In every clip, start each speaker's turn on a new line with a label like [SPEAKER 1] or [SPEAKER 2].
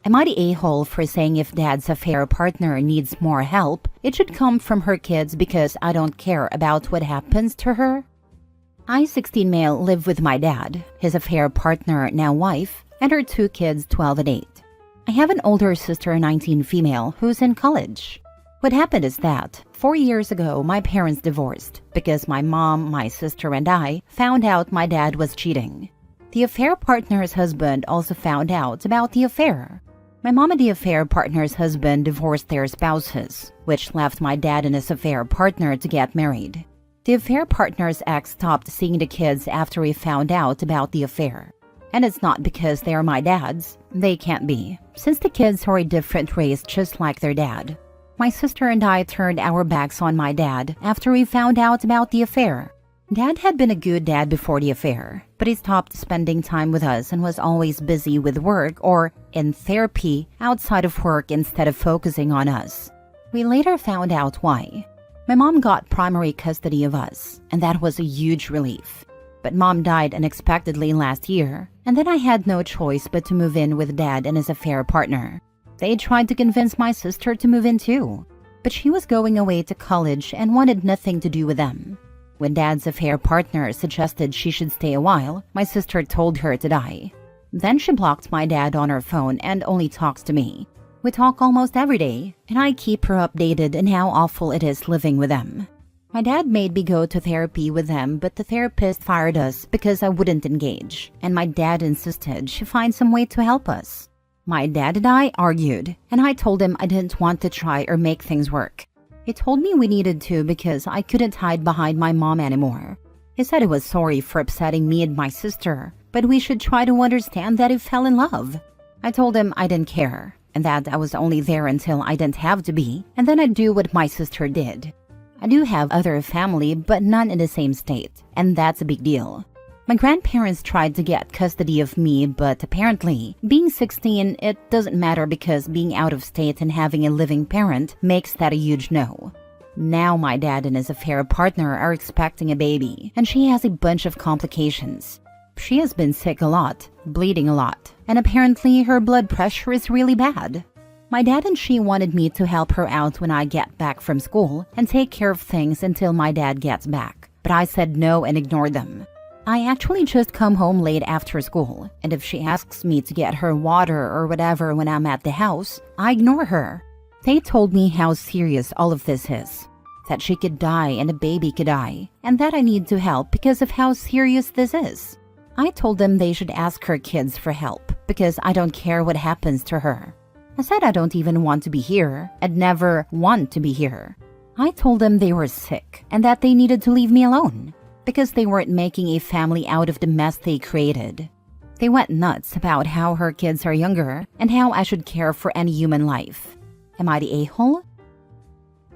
[SPEAKER 1] Am I the a-hole for saying if dad's affair partner needs more help, it should come from her kids because I don't care about what happens to her? I, 16 male, live with my dad, his affair partner, now wife, and her 2 kids, 12 and 8. I have an older sister, 19 female, who's in college. What happened is that 4 years ago, my parents divorced because my mom, my sister, and I found out my dad was cheating. The affair partner's husband also found out about the affair. My mom and the affair partner's husband divorced their spouses, which left my dad and his affair partner to get married. The affair partner's ex stopped seeing the kids after he found out about the affair. And it's not because they are my dad's. They can't be, since the kids are a different race just like their dad. My sister and I turned our backs on my dad after we found out about the affair. Dad had been a good dad before the affair, but he stopped spending time with us and was always busy with work or in therapy outside of work instead of focusing on us. We later found out why. My mom got primary custody of us, and that was a huge relief. But mom died unexpectedly last year, and then I had no choice but to move in with dad and his affair partner. They tried to convince my sister to move in too, but she was going away to college and wanted nothing to do with them. When dad's affair partner suggested she should stay a while, my sister told her to die. Then she blocked my dad on her phone and only talks to me. We talk almost every day, and I keep her updated on how awful it is living with them. My dad made me go to therapy with them, but the therapist fired us because I wouldn't engage, and my dad insisted she find some way to help us. My dad and I argued, and I told him I didn't want to try or make things work. He told me we needed to because I couldn't hide behind my mom anymore. He said he was sorry for upsetting me and my sister, but we should try to understand that he fell in love. I told him I didn't care, and that I was only there until I didn't have to be, and then I'd do what my sister did. I do have other family, but none in the same state, and that's a big deal. My grandparents tried to get custody of me, but apparently, being 16, it doesn't matter because being out of state and having a living parent makes that a huge no. Now my dad and his affair partner are expecting a baby, and she has a bunch of complications. She has been sick a lot, bleeding a lot, and apparently her blood pressure is really bad. My dad and she wanted me to help her out when I get back from school and take care of things until my dad gets back, but I said no and ignored them. I actually just come home late after school, and if she asks me to get her water or whatever when I'm at the house, I ignore her. They told me how serious all of this is, that she could die and a baby could die, and that I need to help because of how serious this is. I told them they should ask her kids for help because I don't care what happens to her. I said I don't even want to be here and never want to be here. I told them they were sick and that they needed to leave me alone because they weren't making a family out of the mess they created. They went nuts about how her kids are younger and how I should care for any human life. Am I the a-hole?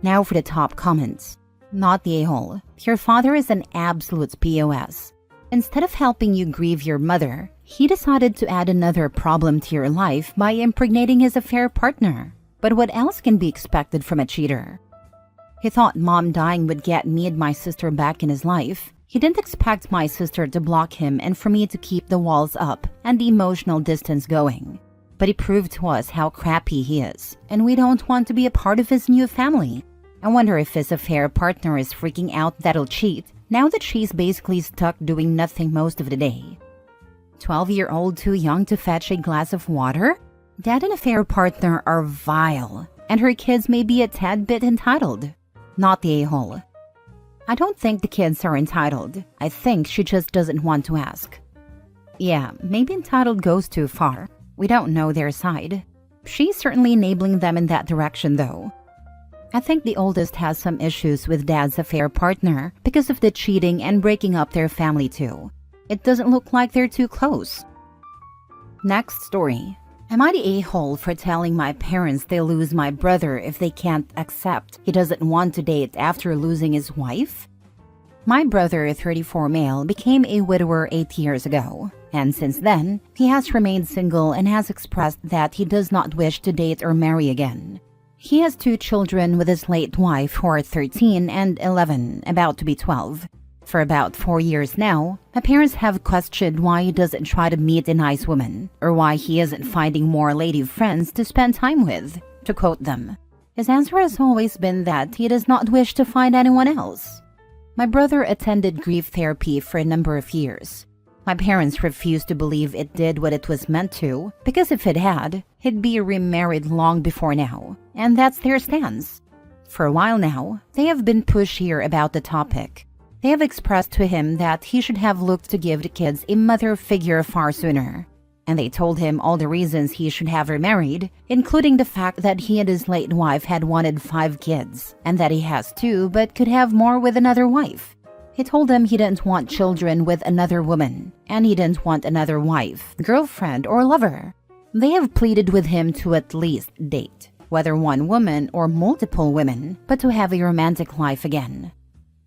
[SPEAKER 1] Now for the top comments. Not the a-hole. Your father is an absolute POS. Instead of helping you grieve your mother, he decided to add another problem to your life by impregnating his affair partner. But what else can be expected from a cheater? He thought mom dying would get me and my sister back in his life. He didn't expect my sister to block him and for me to keep the walls up and the emotional distance going. But he proved to us how crappy he is, and we don't want to be a part of his new family. I wonder if his affair partner is freaking out that he'll cheat now that she's basically stuck doing nothing most of the day. 12-year-old too young to fetch a glass of water? Dad and affair partner are vile, and her kids may be a tad bit entitled. Not the a-hole. I don't think the kids are entitled. I think she just doesn't want to ask. Yeah, maybe entitled goes too far. We don't know their side. She's certainly enabling them in that direction though. I think the oldest has some issues with dad's affair partner because of the cheating and breaking up their family too. It doesn't look like they're too close. Next story. Am I the a-hole for telling my parents they'll lose my brother if they can't accept he doesn't want to date after losing his wife? My brother, 34 male, became a widower 8 years ago, and since then, he has remained single and has expressed that he does not wish to date or marry again. He has 2 children with his late wife who are 13 and 11, about to be 12. For about 4 years now, my parents have questioned why he doesn't try to meet a nice woman, or why he isn't finding more lady friends to spend time with, to quote them. His answer has always been that he does not wish to find anyone else. My brother attended grief therapy for a number of years. My parents refused to believe it did what it was meant to, because if it had, he'd be remarried long before now, and that's their stance. For a while now, they have been pushier about the topic. They have expressed to him that he should have looked to give the kids a mother figure far sooner. And they told him all the reasons he should have remarried, including the fact that he and his late wife had wanted 5 kids, and that he has 2 but could have more with another wife. He told them he didn't want children with another woman, and he didn't want another wife, girlfriend, or lover. They have pleaded with him to at least date, whether one woman or multiple women, but to have a romantic life again.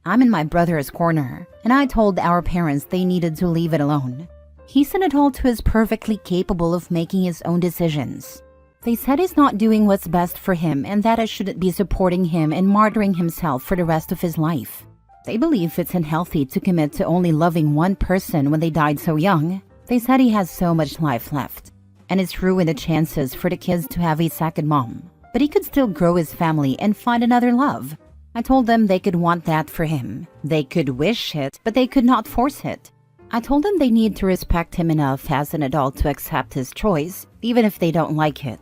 [SPEAKER 1] I'm in my brother's corner, and I told our parents they needed to leave it alone. He's an adult who is perfectly capable of making his own decisions. They said he's not doing what's best for him and that I shouldn't be supporting him and martyring himself for the rest of his life. They believe it's unhealthy to commit to only loving one person when they died so young. They said he has so much life left, and it's ruined the chances for the kids to have a second mom. But he could still grow his family and find another love. I told them they could want that for him. They could wish it, but they could not force it. I told them they need to respect him enough as an adult to accept his choice, even if they don't like it.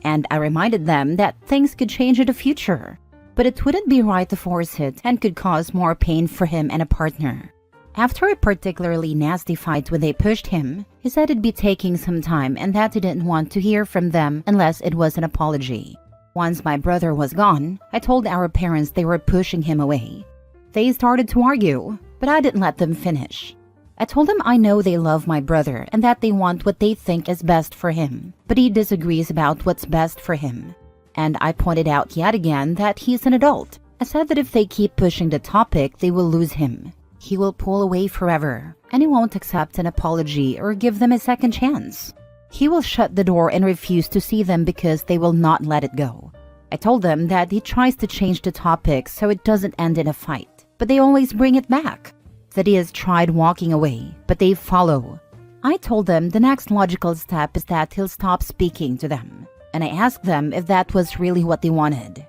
[SPEAKER 1] And I reminded them that things could change in the future, but it wouldn't be right to force it and could cause more pain for him and a partner. After a particularly nasty fight when they pushed him, he said it'd be taking some time and that he didn't want to hear from them unless it was an apology. Once my brother was gone, I told our parents they were pushing him away. They started to argue, but I didn't let them finish. I told them I know they love my brother and that they want what they think is best for him, but he disagrees about what's best for him. And I pointed out yet again that he's an adult. I said that if they keep pushing the topic, they will lose him. He will pull away forever, and he won't accept an apology or give them a second chance. He will shut the door and refuse to see them because they will not let it go. I told them that he tries to change the topic so it doesn't end in a fight, but they always bring it back. That he has tried walking away, but they follow. I told them the next logical step is that he'll stop speaking to them, and I asked them if that was really what they wanted.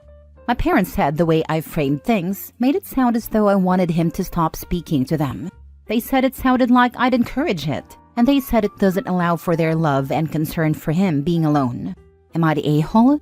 [SPEAKER 1] My parents said the way I framed things made it sound as though I wanted him to stop speaking to them. They said it sounded like I'd encourage it, and they said it doesn't allow for their love and concern for him being alone. Am I the a-hole?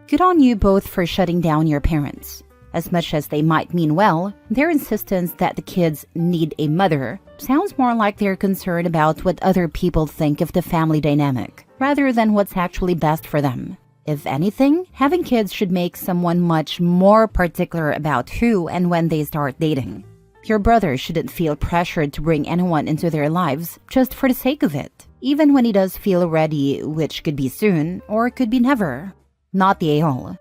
[SPEAKER 1] Good on you both for shutting down your parents. As much as they might mean well, their insistence that the kids need a mother sounds more like they're concerned about what other people think of the family dynamic, rather than what's actually best for them. If anything, having kids should make someone much more particular about who and when they start dating. Your brother shouldn't feel pressured to bring anyone into their lives just for the sake of it, even when he does feel ready, which could be soon or could be never. Not the a-hole.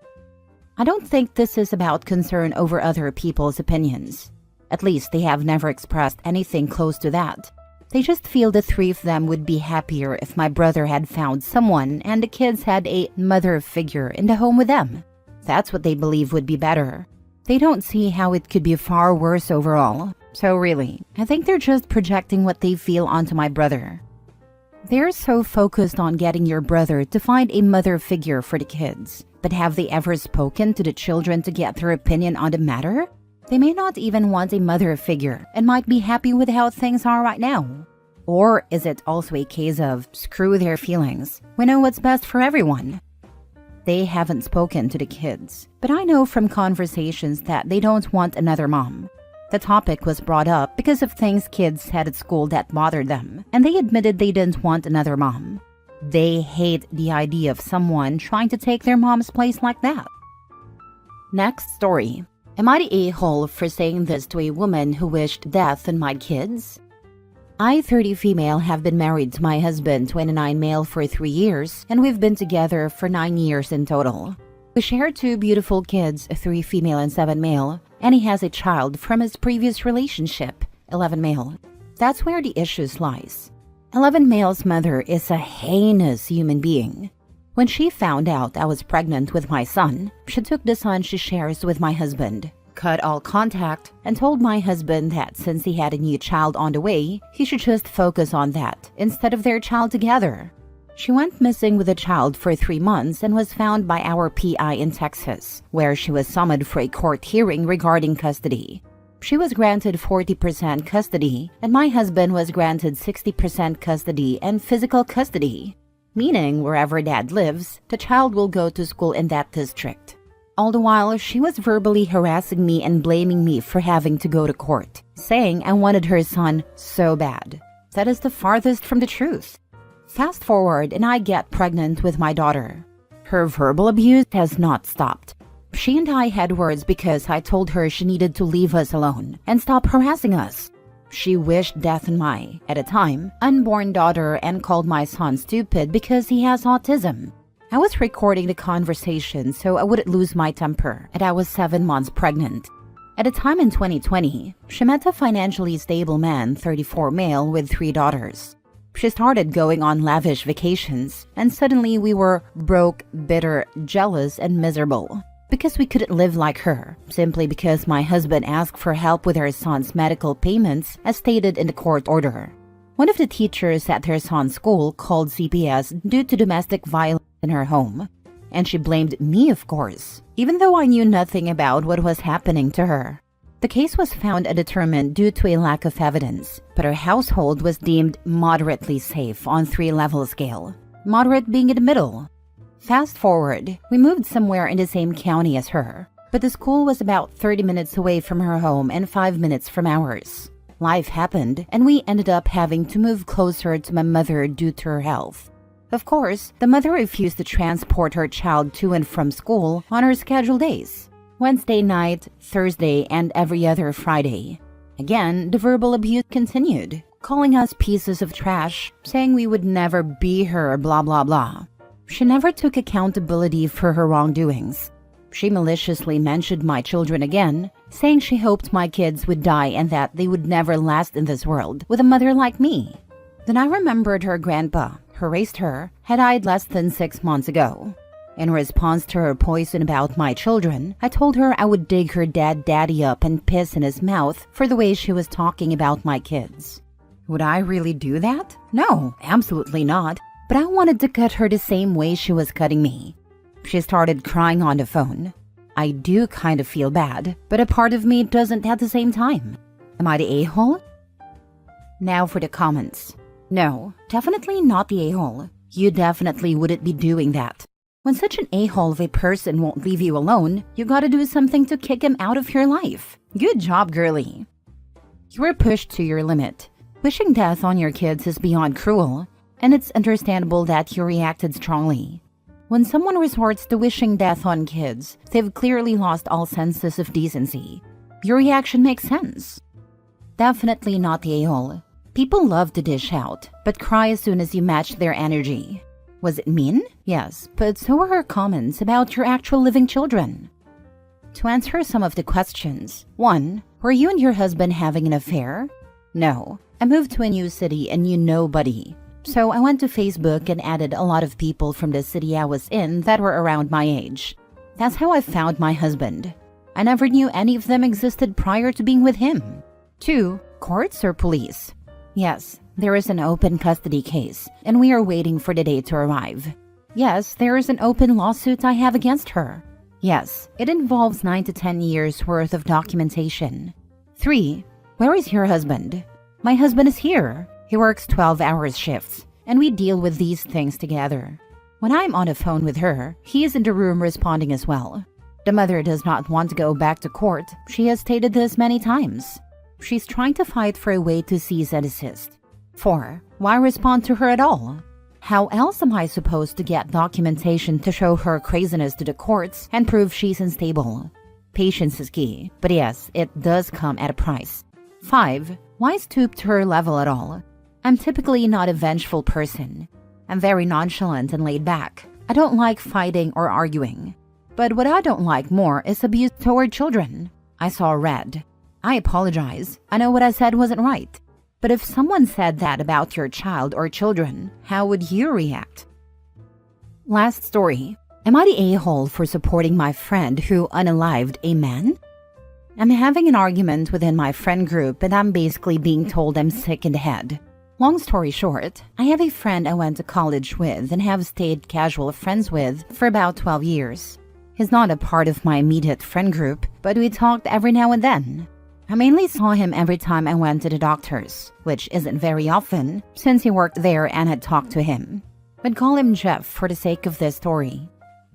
[SPEAKER 1] I don't think this is about concern over other people's opinions. At least they have never expressed anything close to that. They just feel the 3 of them would be happier if my brother had found someone and the kids had a mother figure in the home with them. That's what they believe would be better. They don't see how it could be far worse overall. So really, I think they're just projecting what they feel onto my brother. They're so focused on getting your brother to find a mother figure for the kids. But have they ever spoken to the children to get their opinion on the matter? They may not even want a mother figure and might be happy with how things are right now. Or is it also a case of screw their feelings? We know what's best for everyone. They haven't spoken to the kids, but I know from conversations that they don't want another mom. The topic was brought up because of things kids said at school that bothered them, and they admitted they didn't want another mom. They hate the idea of someone trying to take their mom's place like that. Next story. Am I the a-hole for saying this to a woman who wished death on my kids? I, 30 female, have been married to my husband, 29 male, for 3 years, and we've been together for 9 years in total. We share 2 beautiful kids, 3 female and 7 male, and he has a child from his previous relationship, 11 male. That's where the issues lies. 11 male's mother is a heinous human being. When she found out I was pregnant with my son, she took the son she shares with my husband, cut all contact, and told my husband that since he had a new child on the way, he should just focus on that instead of their child together. She went missing with the child for 3 months and was found by our PI in Texas, where she was summoned for a court hearing regarding custody. She was granted 40% custody, and my husband was granted 60% custody and physical custody, meaning wherever dad lives, the child will go to school in that district. All the while, she was verbally harassing me and blaming me for having to go to court, saying I wanted her son so bad. That is the farthest from the truth. Fast forward and I get pregnant with my daughter. Her verbal abuse has not stopped. She and I had words because I told her she needed to leave us alone and stop harassing us. She wished death on my, at a time, unborn daughter and called my son stupid because he has autism. I was recording the conversation so I wouldn't lose my temper, and I was 7 months pregnant. At a time in 2020, she met a financially stable man, 34 male, with 3 daughters. She started going on lavish vacations, and suddenly we were broke, bitter, jealous, and miserable. Because we couldn't live like her, simply because my husband asked for help with her son's medical payments as stated in the court order. One of the teachers at her son's school called CPS due to domestic violence in her home. And she blamed me, of course, even though I knew nothing about what was happening to her. The case was found undetermined due to a lack of evidence, but her household was deemed moderately safe on 3-level scale, moderate being in the middle. Fast forward, we moved somewhere in the same county as her, but the school was about 30 minutes away from her home and 5 minutes from ours. Life happened, and we ended up having to move closer to my mother due to her health. Of course, the mother refused to transport her child to and from school on her scheduled days, Wednesday night, Thursday, and every other Friday. Again, the verbal abuse continued, calling us pieces of trash, saying we would never be her, blah blah blah. She never took accountability for her wrongdoings. She maliciously mentioned my children again, saying she hoped my kids would die and that they would never last in this world with a mother like me. Then I remembered her grandpa, who raised her, had died less than 6 months ago. In response to her poison about my children, I told her I would dig her dead daddy up and piss in his mouth for the way she was talking about my kids. Would I really do that? No, absolutely not. But I wanted to cut her the same way she was cutting me. She started crying on the phone. I do kind of feel bad, but a part of me doesn't at the same time. Am I the a-hole? Now for the comments. No, definitely not the a-hole. You definitely wouldn't be doing that. When such an a-hole of a person won't leave you alone, you gotta do something to kick him out of your life. Good job, girlie. You were pushed to your limit. Wishing death on your kids is beyond cruel, and it's understandable that you reacted strongly. When someone resorts to wishing death on kids, they've clearly lost all senses of decency. Your reaction makes sense. Definitely not the a-hole. People love to dish out, but cry as soon as you match their energy. Was it mean? Yes, but so were her comments about your actual living children. To answer some of the questions. 1. Were you and your husband having an affair? No. I moved to a new city and knew nobody. So I went to Facebook and added a lot of people from the city I was in that were around my age. That's how I found my husband. I never knew any of them existed prior to being with him. 2. Courts or police? Yes, there is an open custody case, and we are waiting for the day to arrive. Yes, there is an open lawsuit I have against her. Yes, it involves 9 to 10 years worth of documentation. 3. Where is your husband? My husband is here. He works 12-hour shifts, and we deal with these things together. When I'm on the phone with her, he is in the room responding as well. The mother does not want to go back to court. She has stated this many times. She's trying to fight for a way to cease and desist. 4. Why respond to her at all? How else am I supposed to get documentation to show her craziness to the courts and prove she's unstable? Patience is key, but yes, it does come at a price. 5. Why stoop to her level at all? I'm typically not a vengeful person. I'm very nonchalant and laid back. I don't like fighting or arguing. But what I don't like more is abuse toward children. I saw red. I apologize. I know what I said wasn't right. But if someone said that about your child or children, how would you react? Last story. Am I the a-hole for supporting my friend who unalived a man? I'm having an argument within my friend group and I'm basically being told I'm sick in the head. Long story short, I have a friend I went to college with and have stayed casual friends with for about 12 years. He's not a part of my immediate friend group, but we talked every now and then. I mainly saw him every time I went to the doctor's, which isn't very often since he worked there and had talked to him. But call him Jeff for the sake of this story.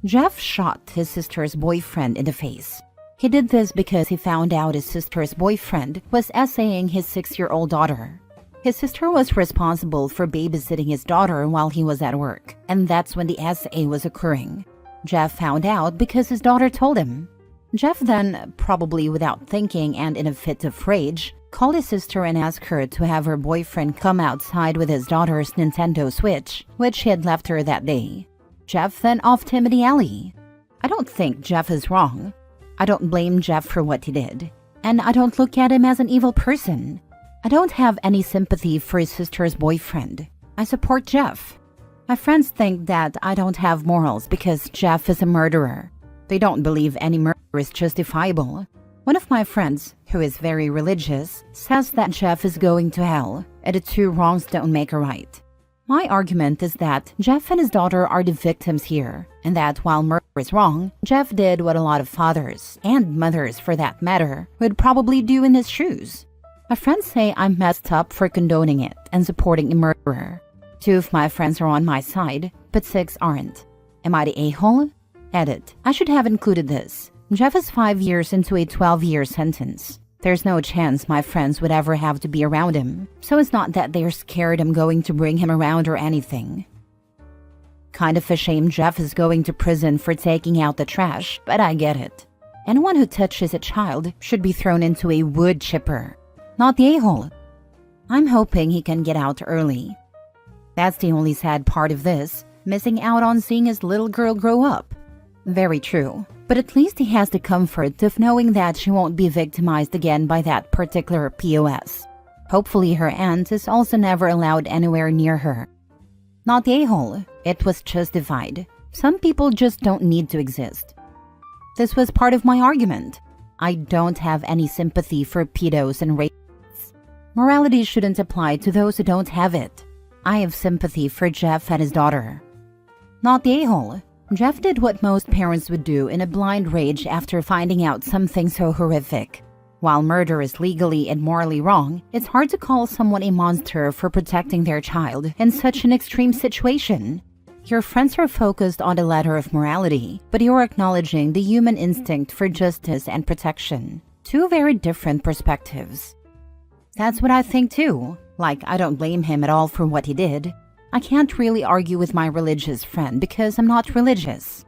[SPEAKER 1] Jeff shot his sister's boyfriend in the face. He did this because he found out his sister's boyfriend was essaying his 6-year-old daughter. His sister was responsible for babysitting his daughter while he was at work, and that's when the essay was occurring. Jeff found out because his daughter told him. Jeff then, probably without thinking and in a fit of rage, called his sister and asked her to have her boyfriend come outside with his daughter's Nintendo Switch, which he had left her that day. Jeff then offed him in the alley. I don't think Jeff is wrong. I don't blame Jeff for what he did. And I don't look at him as an evil person. I don't have any sympathy for his sister's boyfriend. I support Jeff. My friends think that I don't have morals because Jeff is a murderer. They don't believe any murder is justifiable. One of my friends, who is very religious, says that Jeff is going to hell, and the two wrongs don't make a right. My argument is that Jeff and his daughter are the victims here, and that while murder is wrong, Jeff did what a lot of fathers, and mothers for that matter, would probably do in his shoes. My friends say I'm messed up for condoning it and supporting a murderer. 2 of my friends are on my side, but 6 aren't. Am I the a-hole? Edit. I should have included this. Jeff is 5 years into a 12-year sentence. There's no chance my friends would ever have to be around him, so it's not that they're scared I'm going to bring him around or anything. Kind of a shame Jeff is going to prison for taking out the trash, but I get it. Anyone who touches a child should be thrown into a wood chipper, not the a-hole. I'm hoping he can get out early. That's the only sad part of this, missing out on seeing his little girl grow up. Very true, but at least he has the comfort of knowing that she won't be victimized again by that particular POS. Hopefully her aunt is also never allowed anywhere near her. Not the a-hole, it was justified. Some people just don't need to exist. This was part of my argument. I don't have any sympathy for pedos and rapists. Morality shouldn't apply to those who don't have it. I have sympathy for Jeff and his daughter. Not the a-hole. Jeff did what most parents would do in a blind rage after finding out something so horrific. While murder is legally and morally wrong, it's hard to call someone a monster for protecting their child in such an extreme situation. Your friends are focused on the letter of morality, but you're acknowledging the human instinct for justice and protection. 2 very different perspectives. That's what I think too. Like, I don't blame him at all for what he did. I can't really argue with my religious friend because I'm not religious.